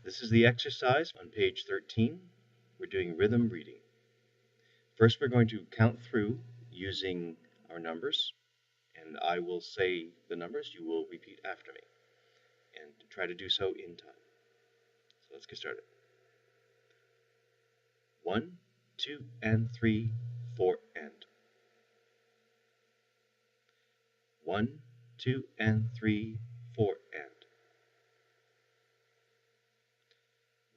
This is the exercise on page 13. We're doing rhythm reading. First, we're going to count through using our numbers, and I will say the numbers. You will repeat after me, and try to do so in time. So let's get started. 1, 2, and 3, 4, and. 1, 2, and 3, 4, and.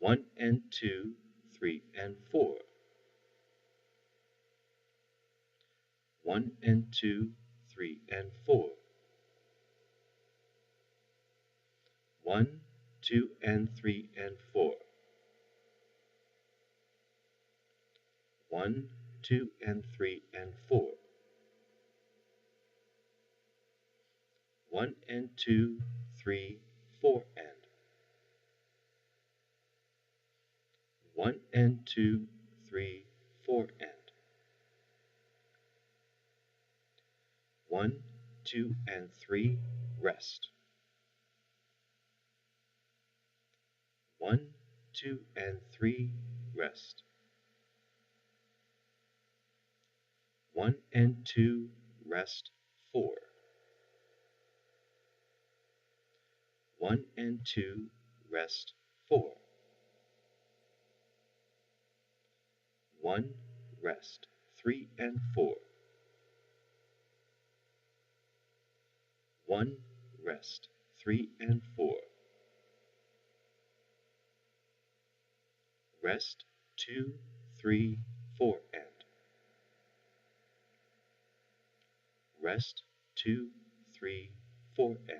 1 and 2, 3 and 4. 1 and 2, 3 and 4. 1, 2 and 3 and 4. 1, 2 and 3 and 4. 1 and 2, 3, 4 and. 1 and 2, 3, 4 and. 1, 2 and 3, rest. 1, 2 and 3, rest. 1 and 2, rest, 4. 1 and 2, rest, 4. 1, rest, 3 and 4. 1, rest, 3 and 4. Rest, 2, 3, 4 and. Rest, 2, 3, 4 and.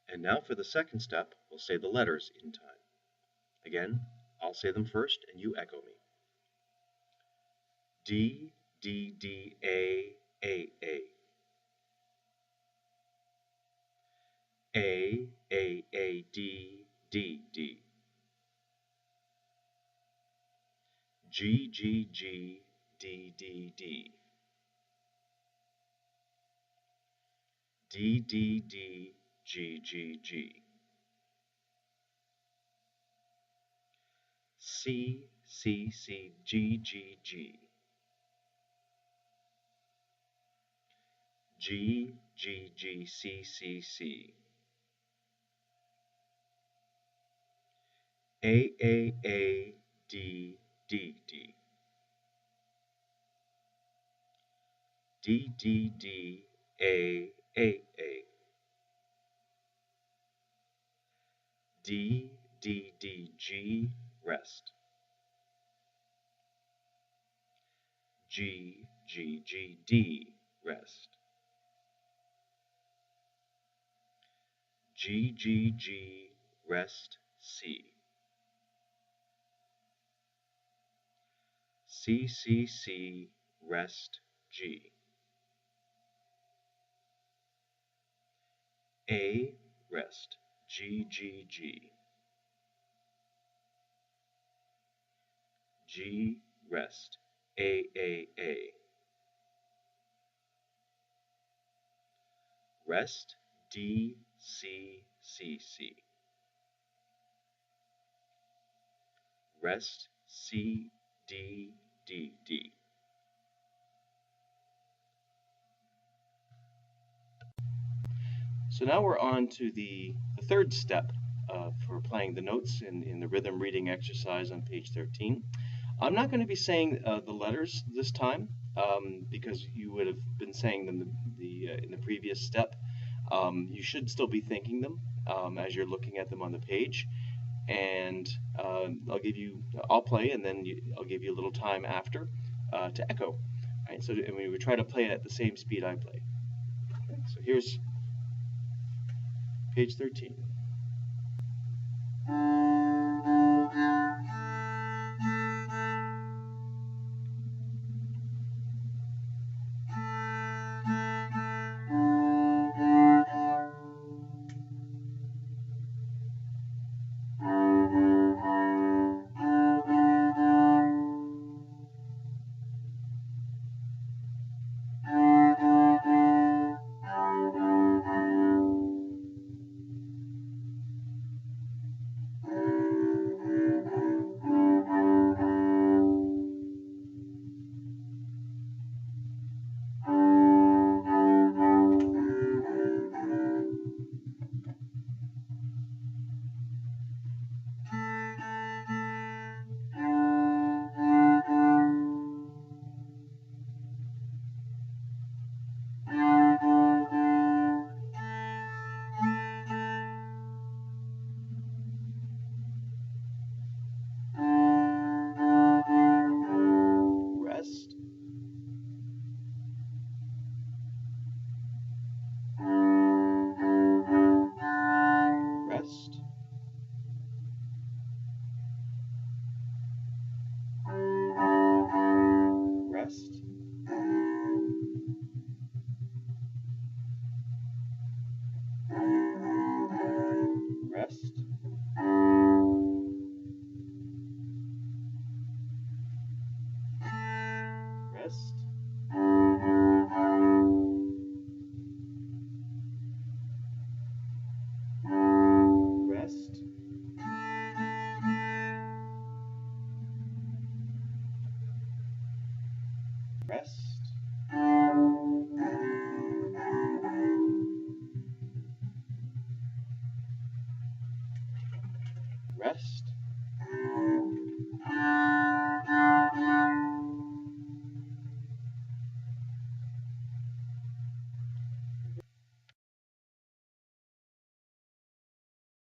And now for the second step, we'll say the letters in time. Again, I'll say them first and you echo me. D, D, D, A, A, A. A, A, A, D, D, D. G, G, G, D, D, D. D, D, D, G, G, G. C, C, C, G, G, G. G, G, G, C, C, C. A, A, A, D, D, D. D, D, D, A, A, A. D, D, D, G, rest. G, G, G, D, rest. G, G, G, rest, C. C, C, C, rest, G. A, rest, G, G, G. G, rest, A, A, A. Rest, D, C, C, C. Rest, C, D, D, D. So now we're on to the third step for playing the notes in the rhythm reading exercise on page 13. I'm not going to be saying the letters this time because you would have been saying them in the previous step. You should still be thinking them as you're looking at them on the page. And I'll play, and then I'll give you a little time after to echo. Right? So we try to play it at the same speed I play. Okay, so here's page 13. rest, rest, rest, rest,